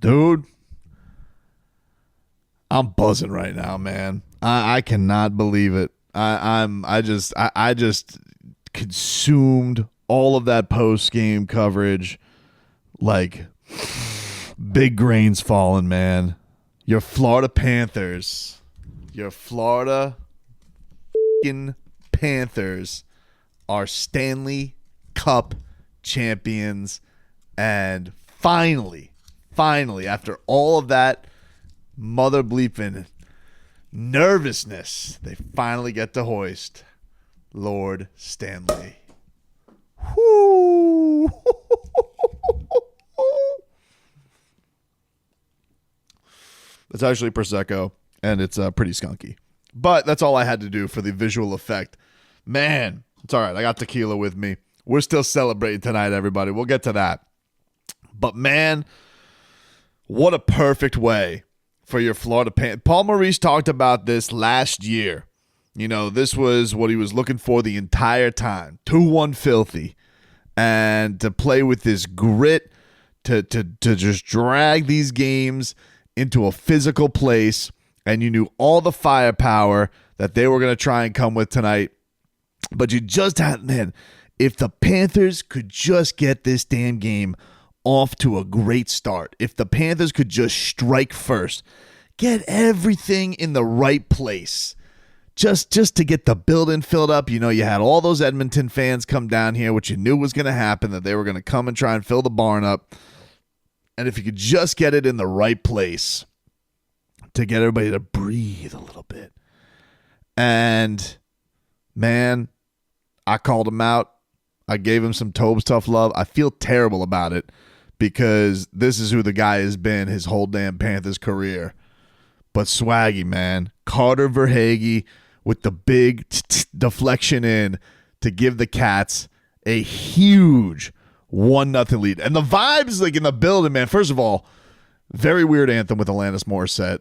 Dude, I'm buzzing right now, man. I cannot believe it. I just consumed all of that post game coverage like big grains falling, man. Your Florida Panthers. Your Florida Panthers are Stanley Cup champions, and finally, after all of that mother bleeping nervousness, they finally get to hoist Lord Stanley. Whoo! It's actually Prosecco, and it's pretty skunky. But that's all I had to do for the visual effect. Man, it's all right. I got tequila with me. We're still celebrating tonight, everybody. We'll get to that. But, man, what a perfect way for your Florida Panthers. Paul Maurice talked about this last year. You know, this was what he was looking for the entire time. 2-1 filthy. And to play with this grit, to just drag these games into a physical place, and you knew all the firepower that they were going to try and come with tonight. But you just had, man, if the Panthers could just get this damn game off to a great start, if the Panthers could just strike first, get everything in the right place, just to get the building filled up. You know, you had all those Edmonton fans come down here, which you knew was going to happen, that they were going to come and try and fill the barn up. And if you could just get it in the right place to get everybody to breathe a little bit. And, man, I called him out. I gave him some Tobes tough love. I feel terrible about it because this is who the guy has been his whole damn Panthers career. But swaggy, man. Carter Verhaeghe with the big deflection in to give the Cats a huge 1-0 lead. And the vibes like in the building, man. First of all, very weird anthem with Alanis Morissette.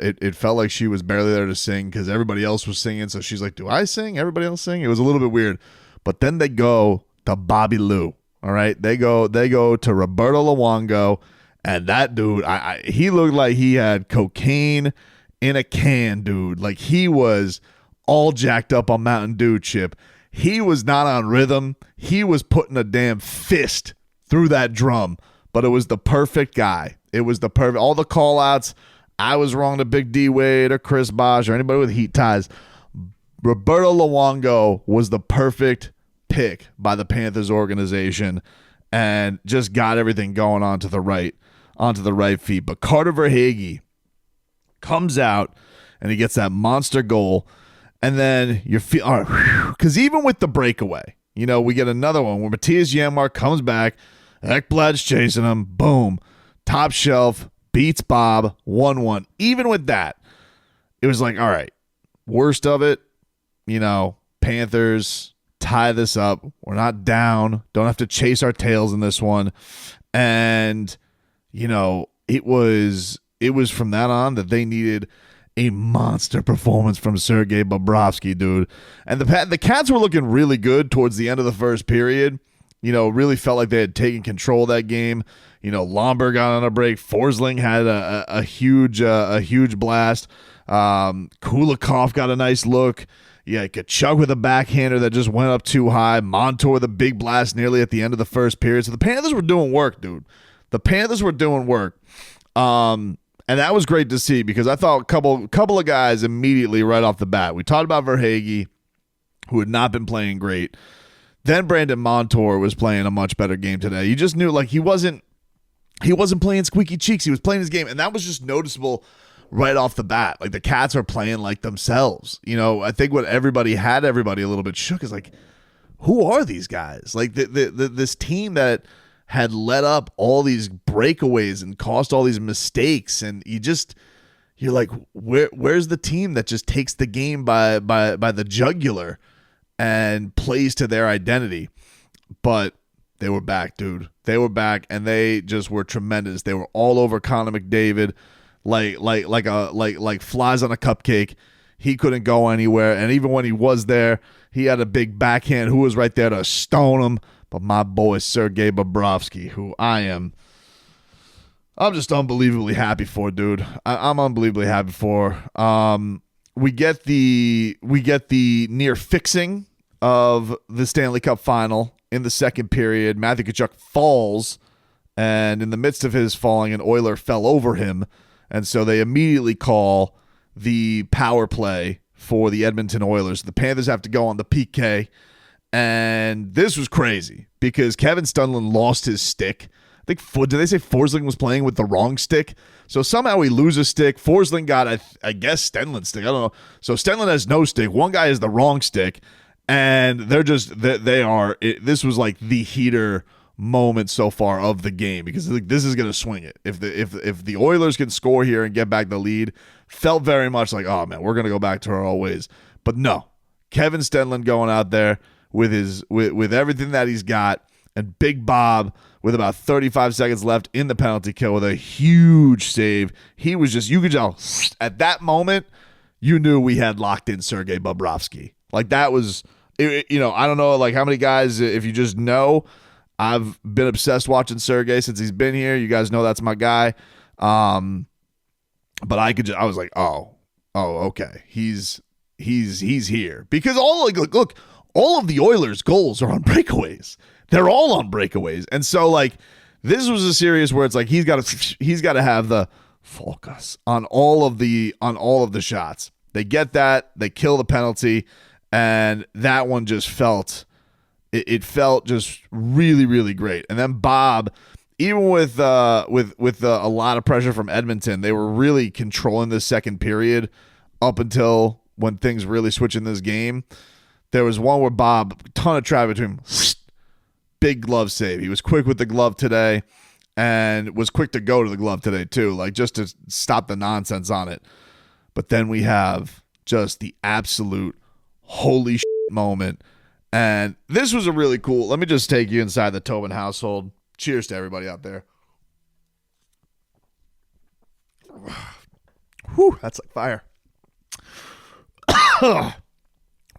It felt like she was barely there to sing because everybody else was singing. So she's like, do I sing? Everybody else sing? It was a little bit weird. But then they go to Bobby Lou. All right. They go to Roberto Luongo. And that dude, he looked like he had cocaine in a can, dude. Like he was all jacked up on Mountain Dew, Chip. He was not on rhythm. He was putting a damn fist through that drum, but it was the perfect guy. It was the perfect, all the call outs. I was wrong to Big D Wade or Chris Bosh or anybody with heat ties. Roberto Luongo was the perfect pick by the Panthers organization and just got everything going onto the right feet. But Carter Verhaeghe comes out and he gets that monster goal. And then you're feeling, because even with the breakaway, you know, we get another one where Matthias Janmark comes back, Ekblad's chasing him, boom, top shelf, beats Bob, 1-1. Even with that, it was like, all right, worst of it, you know, Panthers tie this up. We're not down. Don't have to chase our tails in this one. And, you know, it was from that on that they needed a monster performance from Sergei Bobrovsky, dude. And the Cats were looking really good towards the end of the first period. You know, really felt like they had taken control of that game. You know, Lomberg got on a break. Forsling had a huge blast. Kulikov got a nice look. Yeah, Kachuk with a backhander that just went up too high. Montour with a big blast nearly at the end of the first period. So the Panthers were doing work, dude. The Panthers were doing work. And that was great to see because I thought a couple of guys immediately right off the bat. We talked about Verhaeghe, who had not been playing great. Then Brandon Montour was playing a much better game today. You just knew like he wasn't playing squeaky cheeks. He was playing his game, and that was just noticeable right off the bat. Like the Cats are playing like themselves. You know, I think what everybody a little bit shook is like, who are these guys? Like this team that had let up all these breakaways and caused all these mistakes, and you're like, where's the team that just takes the game by the jugular and plays to their identity? But they were back, dude. They were back, and they just were tremendous. They were all over Connor McDavid, like flies on a cupcake. He couldn't go anywhere, and even when he was there, he had a big backhand who was right there to stone him. But my boy Sergei Bobrovsky, who I am I'm just unbelievably happy for, dude. I'm unbelievably happy for. We get the near fixing of the Stanley Cup final in the second period. Matthew Tkachuk falls, and in the midst of his falling, an Oiler fell over him, and so they immediately call the power play for the Edmonton Oilers. The Panthers have to go on the PK, and this was crazy because Kevin Stunlin lost his stick. I think, did they say Forsling was playing with the wrong stick? So somehow he loses stick. Forsling got, I guess, Stenlin's stick. I don't know. So Stenlin has no stick. One guy has the wrong stick, and this was like the heater moment so far of the game because this is going to swing it. If the Oilers can score here and get back the lead, felt very much like, oh man, we're going to go back to our old ways. But no, Kevin Stenlin going out there with everything that he's got, and Big Bob with about 35 seconds left in the penalty kill with a huge save. He was just, you could tell at that moment, you knew we had locked in Sergei Bobrovsky. Like that was, I don't know like how many guys, if you just know, I've been obsessed watching Sergei since he's been here. You guys know that's my guy. But I was like, oh, okay. He's here. Because look, all of the Oilers' goals are on breakaways. They're all on breakaways. And so like this was a series where it's like he's got to have the focus on all of the shots. They get that, they kill the penalty, and that one just felt just really, really great. And then Bob, even with a lot of pressure from Edmonton, they were really controlling the second period up until when things really switch in this game. There was one where Bob, ton of traffic between him, big glove save. He was quick with the glove today and was quick to go to the glove today too, like just to stop the nonsense on it. But then we have just the absolute holy shit moment. And this was a really cool, let me just take you inside the Tobin household. Cheers to everybody out there. Whew, that's like fire.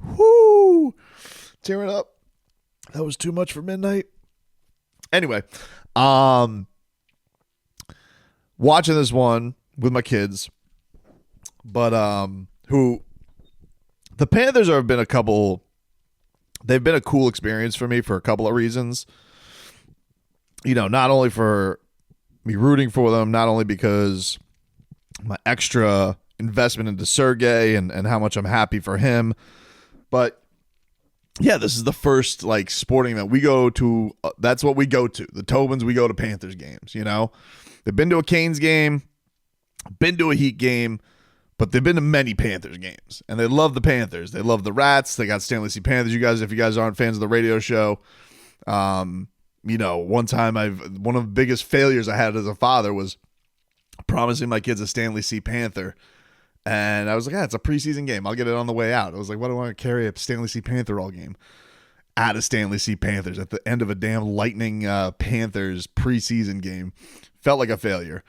Whoo! Tear it up. That was too much for midnight. Anyway, watching this one with my kids, but the Panthers have been they've been a cool experience for me for a couple of reasons. Not only for me rooting for them, not only because my extra investment into Sergei and how much I'm happy for him, but yeah, this is the first like sporting event we go to. That's what we go to. The Tobins, we go to Panthers games. They've been to a Canes game, been to a Heat game, but they've been to many Panthers games, and they love the Panthers. They love the Rats. They got Stanley C. Panthers. If you guys aren't fans of the radio show, one time one of the biggest failures I had as a father was promising my kids a Stanley C. Panther. And I was like, it's a preseason game. I'll get it on the way out. I was like, what do I want to carry a Stanley C. Panther all game? At a Stanley C. Panthers at the end of a damn Lightning Panthers preseason game. Felt like a failure.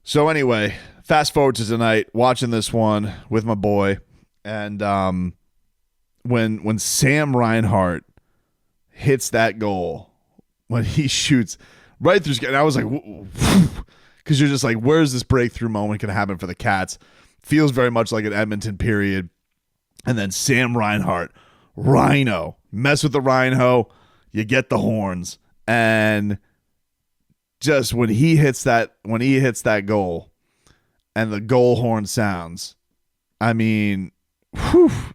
So anyway, fast forward to tonight, watching this one with my boy. And when Sam Reinhart hits that goal, when he shoots right through, and I was like, because you're just like, where's this breakthrough moment going to happen for the Cats? Feels very much like an Edmonton period. And then Sam Reinhart, Rhino, mess with the Rhino, you get the horns. And just when he hits that goal and the goal horn sounds, I mean,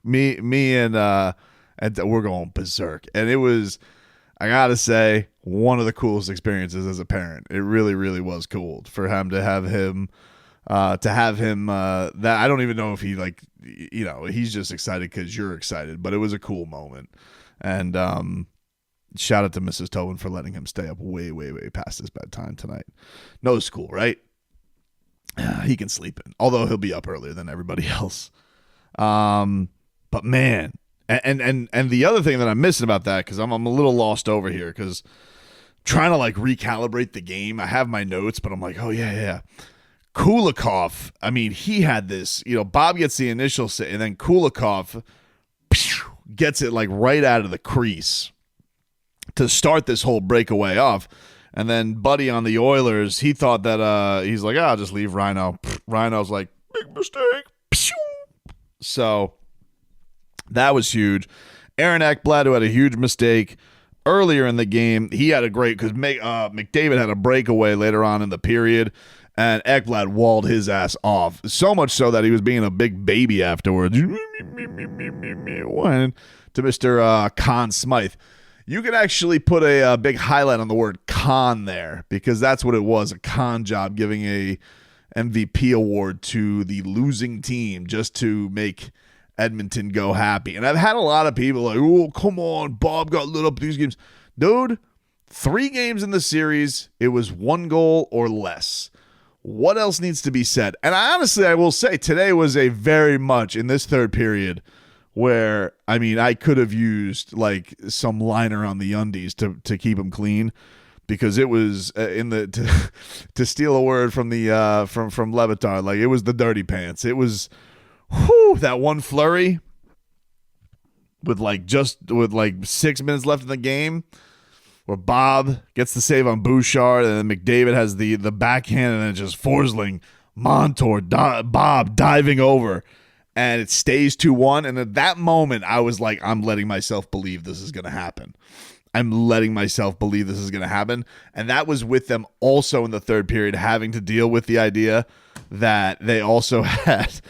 me and we're going berserk. And it was, I gotta say, one of the coolest experiences as a parent. It really, really was cool for him to have him. That I don't even know if he he's just excited because you're excited, but it was a cool moment. And shout out to Mrs. Tobin for letting him stay up way, way, way past his bedtime tonight. No school, right? He can sleep in, although he'll be up earlier than everybody else. But man, and the other thing that I'm missing about that, because I'm a little lost over here, because trying to like recalibrate the game. I have my notes, but I'm like, oh yeah. Kulikov, I mean, he had this, Bob gets the initial set, and then Kulikov gets it like right out of the crease to start this whole breakaway off. And then Buddy on the Oilers, he thought that he's like, I'll just leave Rhino. Rhino's like, big mistake. So that was huge. Aaron Ekblad, who had a huge mistake earlier in the game, he had a great, because McDavid had a breakaway later on in the period, and Ekblad walled his ass off. So much so that he was being a big baby afterwards. To Mr. Conn Smythe. You can actually put a big highlight on the word con there, because that's what it was, a con job, giving a MVP award to the losing team just to make Edmonton go happy. And I've had a lot of people like, oh, come on, Bob got lit up these games. Dude, 3 games in the series, it was 1 goal or less. What else needs to be said? And I will say today was a very much in this third period where, I mean, I could have used like some liner on the undies to keep them clean, because it was to steal a word from the from Le Batard, like it was the dirty pants. It was that one flurry with like 6 minutes left in the game, where Bob gets the save on Bouchard, and then McDavid has the backhand, and then just Forsling, Montour, Bob diving over, and it stays 2-1. And at that moment, I was like, I'm letting myself believe this is going to happen. And that was with them also in the third period having to deal with the idea that they also had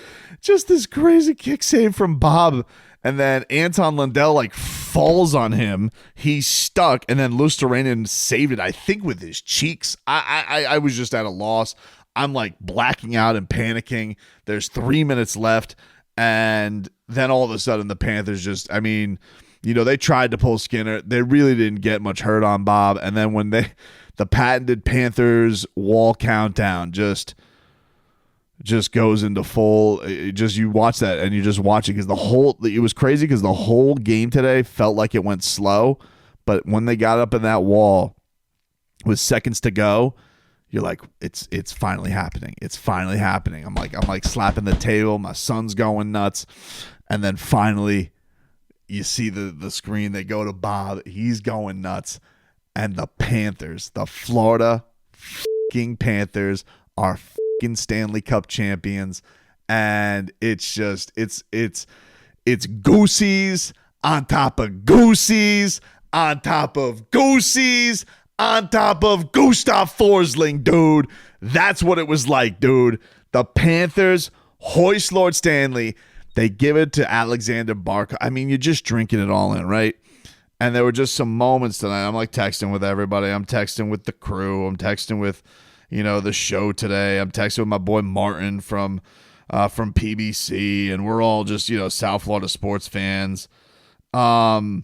just this crazy kick save from Bob. And then Anton Lundell like falls on him. He's stuck. And then Luostarinen saved it, I think, with his cheeks. I was just at a loss. I'm like blacking out and panicking. There's 3 minutes left. And then all of a sudden the Panthers just, I mean, you know, they tried to pull Skinner. They really didn't get much hurt on Bob. And then when the patented Panthers wall countdown just goes into full, you watch that and you just watch it, because it was crazy, because the whole game today felt like it went slow. But when they got up in that wall with seconds to go, you're like, it's finally happening. It's finally happening. I'm like slapping the table. My son's going nuts. And then finally you see the screen. They go to Bob. He's going nuts. And the Panthers, the Florida fucking Panthers, are fucking Stanley Cup champions. And it's just, it's goosies on top of goosies on top of goosies on top of Gustav Forsling, dude. That's what it was like, dude. The Panthers hoist Lord Stanley. They give it to Alexander Barkov. I mean, you're just drinking it all in, right? And there were just some moments tonight. I'm like texting with everybody. I'm texting with the crew. I'm texting with, the show today. I'm texting with my boy Martin from PBC, and we're all just, South Florida sports fans. First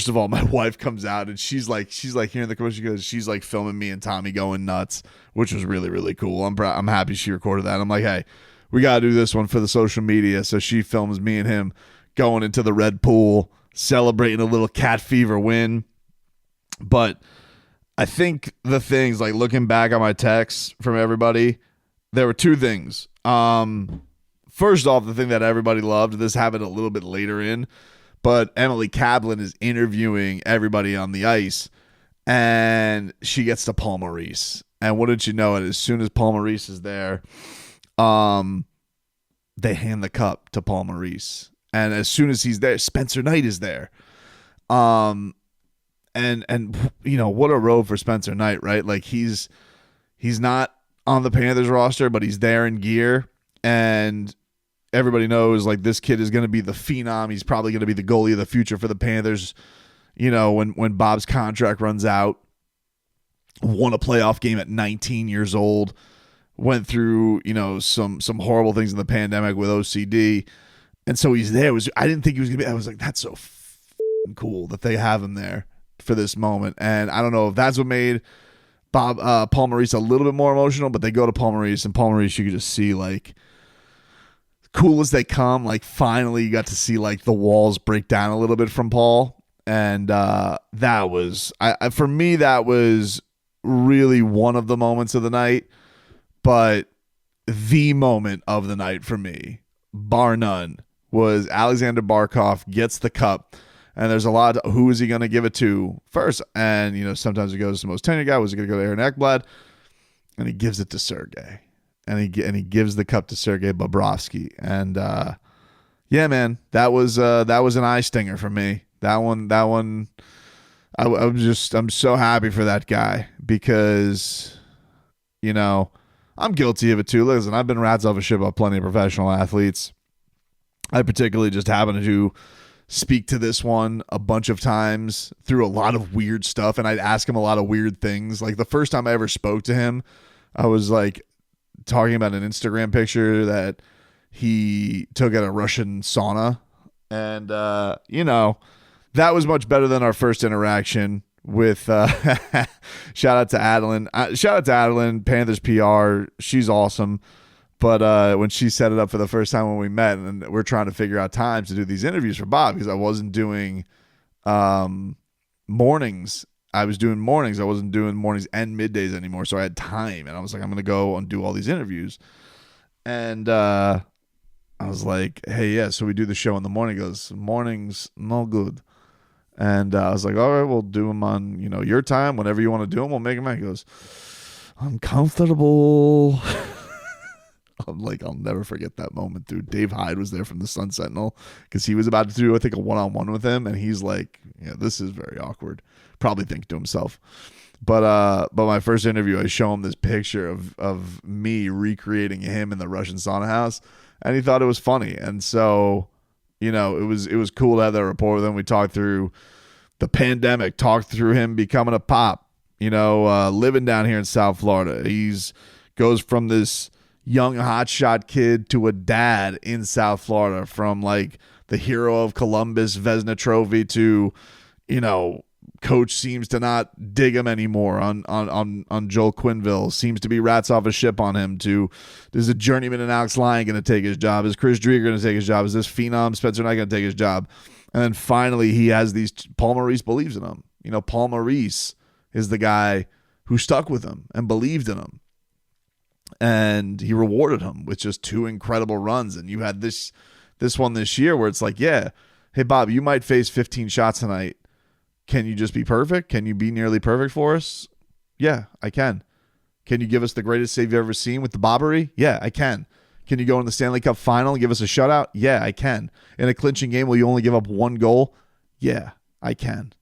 of all, my wife comes out and she's like hearing the commercial, goes, she's like filming me and Tommy going nuts, which was really, really cool. I'm happy she recorded that. I'm like, hey, we got to do this one for the social media. So she films me and him going into the red pool, celebrating a little cat fever win. But I think the things, like looking back on my texts from everybody, there were 2 things. First off, the thing that everybody loved, this happened a little bit later in, but Emily Kaplan is interviewing everybody on the ice, and she gets to Paul Maurice. And wouldn't you know it, as soon as Paul Maurice is there, they hand the cup to Paul Maurice. And as soon as he's there, Spencer Knight is there. And what a road for Spencer Knight, right? Like he's not on the Panthers roster, but he's there in gear, and everybody knows like this kid is going to be the phenom. He's probably going to be the goalie of the future for the Panthers. When Bob's contract runs out, won a playoff game at 19 years old, went through, some horrible things in the pandemic with OCD. And so he's there. I didn't think he was going to be, I was like, that's so cool that they have him there for this moment. And I don't know if that's what made Paul Maurice a little bit more emotional, but they go to Paul Maurice, and Paul Maurice, you could just see like, cool as they come, like finally you got to see like the walls break down a little bit from Paul. And that was, for me, that was really one of the moments of the night, but the moment of the night for me, bar none, was Alexander Barkov gets the cup, And there's a lot of who is he going to give it to first? And, sometimes it goes to the most tenured guy. Was it going to go to Aaron Ekblad? And he gives it to Sergei. And he gives the cup to Sergei Bobrovsky. And, yeah, man, that was an eye stinger for me. That one, I'm so happy for that guy because, I'm guilty of it too. Listen, I've been rats off a shit about plenty of professional athletes. I particularly just happen to speak to this one a bunch of times through a lot of weird stuff, and I'd ask him a lot of weird things. Like the first time I ever spoke to him, I was like talking about an Instagram picture that he took at a Russian sauna, and that was much better than our first interaction with shout out to Adeline. Shout out to Adeline, Panthers PR. She's awesome. But when she set it up for the first time when we met, and we're trying to figure out times to do these interviews for Bob, because I wasn't doing mornings. I was doing mornings. I wasn't doing mornings and middays anymore. So I had time. And I was like, I'm going to go and do all these interviews. And I was like, hey, yeah, so we do the show in the morning. He goes, mornings, no good. And I was like, all right, we'll do them on, your time. Whenever you want to do them, we'll make them. He goes, uncomfortable. I'm like, I'll never forget that moment, dude. Dave Hyde was there from the Sun Sentinel because he was about to do, I think, a one-on-one with him, and he's like, yeah, this is very awkward. Probably thinking to himself. But my first interview, I show him this picture of me recreating him in the Russian sauna house, and he thought it was funny. And so, it was cool to have that rapport with him. We talked through the pandemic, talked through him becoming a pop, living down here in South Florida. He's goes from this young hotshot kid to a dad in South Florida, from like the hero of Columbus Vezina Trophy to, coach seems to not dig him anymore on Joel Quenneville, seems to be rats off a ship on him, to is a journeyman and Alex Lyon going to take his job? Is Chris Drieger going to take his job? Is this phenom Spencer Knight going to take his job? And then finally he has these, Paul Maurice believes in him. Paul Maurice is the guy who stuck with him and believed in him. And he rewarded him with just 2 incredible runs. And you had this one this year where it's like, yeah, hey, Bob, you might face 15 shots tonight. Can you just be perfect? Can you be nearly perfect for us? Yeah, I can. Can you give us the greatest save you've ever seen with the Bobbery? Yeah, I can. Can you go in the Stanley Cup final and give us a shutout? Yeah, I can. In a clinching game, will you only give up 1 goal? Yeah, I can.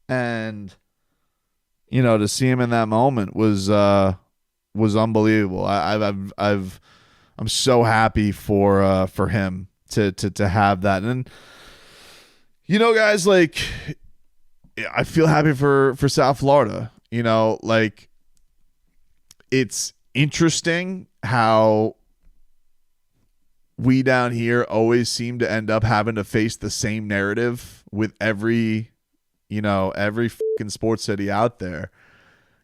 And, to see him in that moment was unbelievable. I'm so happy for him to have that. And guys, like, I feel happy for South Florida. Like, it's interesting how we down here always seem to end up having to face the same narrative with every fucking sports city out there.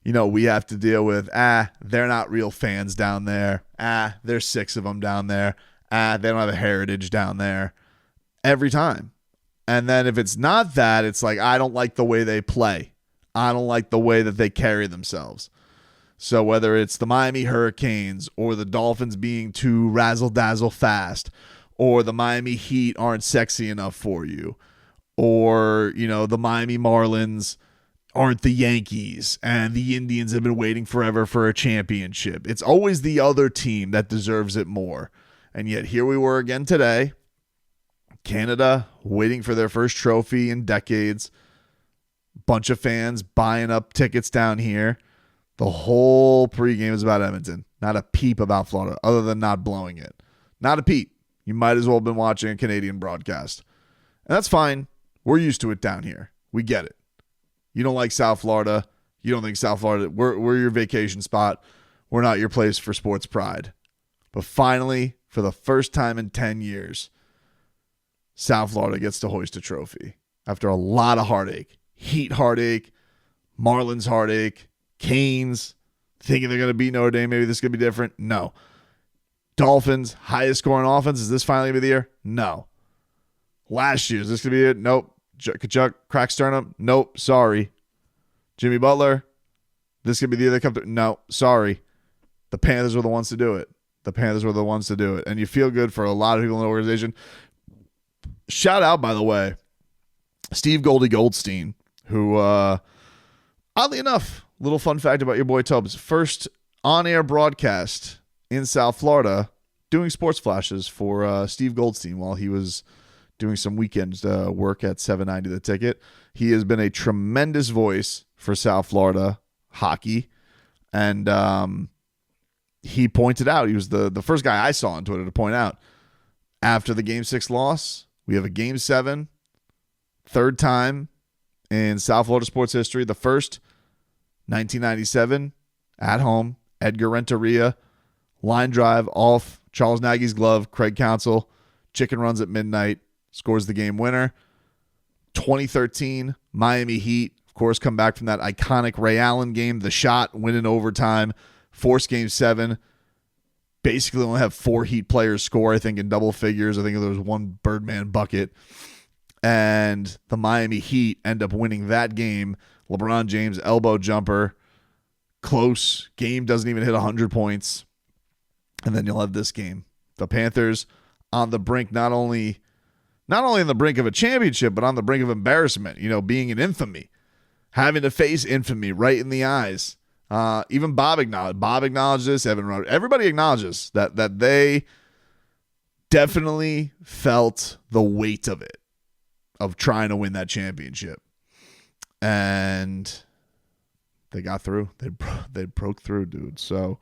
We have to deal with, they're not real fans down there. There's 6 of them down there. They don't have a heritage down there. Every time. And then if it's not that, it's like, I don't like the way they play. I don't like the way that they carry themselves. So whether it's the Miami Hurricanes or the Dolphins being too razzle-dazzle fast, or the Miami Heat aren't sexy enough for you, or, the Miami Marlins aren't the Yankees, and the Indians have been waiting forever for a championship. It's always the other team that deserves it more. And yet here we were again today, Canada waiting for their first trophy in decades, bunch of fans buying up tickets down here. The whole pregame is about Edmonton, not a peep about Florida, other than not blowing it. Not a peep. You might as well have been watching a Canadian broadcast. And that's fine. We're used to it down here. We get it. You don't like South Florida. You don't think South Florida, we're your vacation spot. We're not your place for sports pride. But finally, for the first time in 10 years, South Florida gets to hoist a trophy after a lot of heartache. Heat heartache, Marlins heartache, Canes thinking they're going to beat Notre Dame. Maybe this is going to be different. No. Dolphins, highest scoring offense. Is this finally going to be the year? No. Last year, is this going to be it? Nope. Kachuk, crack sternum. Nope. Sorry. Jimmy Butler, this could be the year they come through. No, sorry. The Panthers were the ones to do it. And you feel good for a lot of people in the organization. Shout out, by the way, Steve Goldie Goldstein, who, oddly enough, little fun fact about your boy Tubbs, first on-air broadcast in South Florida doing sports flashes for Steve Goldstein while he was doing some weekend work at 790 The Ticket. He has been a tremendous voice for South Florida hockey, and he pointed out, he was the first guy I saw on Twitter to point out, after the Game 6 loss, we have a Game 7, third time in South Florida sports history, the first, 1997, at home, Edgar Renteria, line drive off Charles Nagy's glove, Craig Counsell, chicken runs at midnight, scores the game winner. 2013, Miami Heat, of course, come back from that iconic Ray Allen game, the shot, win in overtime, force Game 7. Basically only have 4 Heat players score, I think, in double figures. I think there was one Birdman bucket. And the Miami Heat end up winning that game. LeBron James, elbow jumper, close. Game doesn't even hit 100 points. And then you'll have this game. The Panthers on the brink, not only on the brink of a championship, but on the brink of embarrassment, being in infamy. Having to face infamy right in the eyes. Even Bob acknowledged this. Evan Rudd. Everybody acknowledges that they definitely felt the weight of it, of trying to win that championship. And they got through. They broke through, dude. So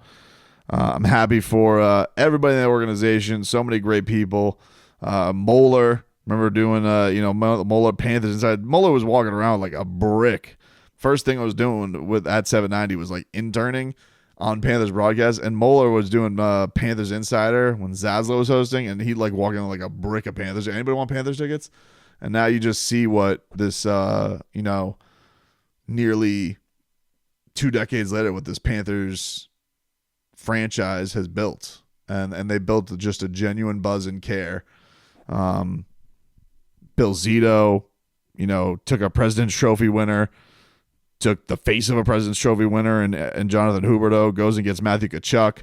I'm happy for everybody in the organization. So many great people. Moeller, remember doing Moeller Panthers inside. Moeller was walking around like a brick. First thing I was doing at 790 was like interning on Panthers broadcast, and Moeller was doing Panthers Insider when Zaslow was hosting, and he like walking on like a brick of Panthers. Anybody want Panthers tickets? And now you just see what this nearly 2 decades later, what this Panthers franchise has built, and they built just a genuine buzz and care. Bill Zito, took a President's Trophy winner, took the face of a President's Trophy winner, and Jonathan Huberdeau goes and gets Matthew Tkachuk.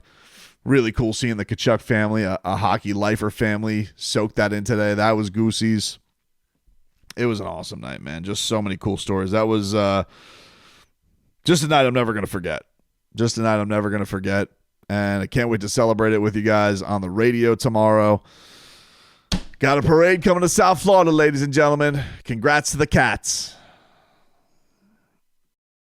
Really cool seeing the Tkachuk family, a hockey lifer family, soak that in today. That was Goosey's. It was an awesome night, man. Just so many cool stories. That was just a night I'm never going to forget. And I can't wait to celebrate it with you guys on the radio tomorrow. Got a parade coming to South Florida, ladies and gentlemen. Congrats to the Cats.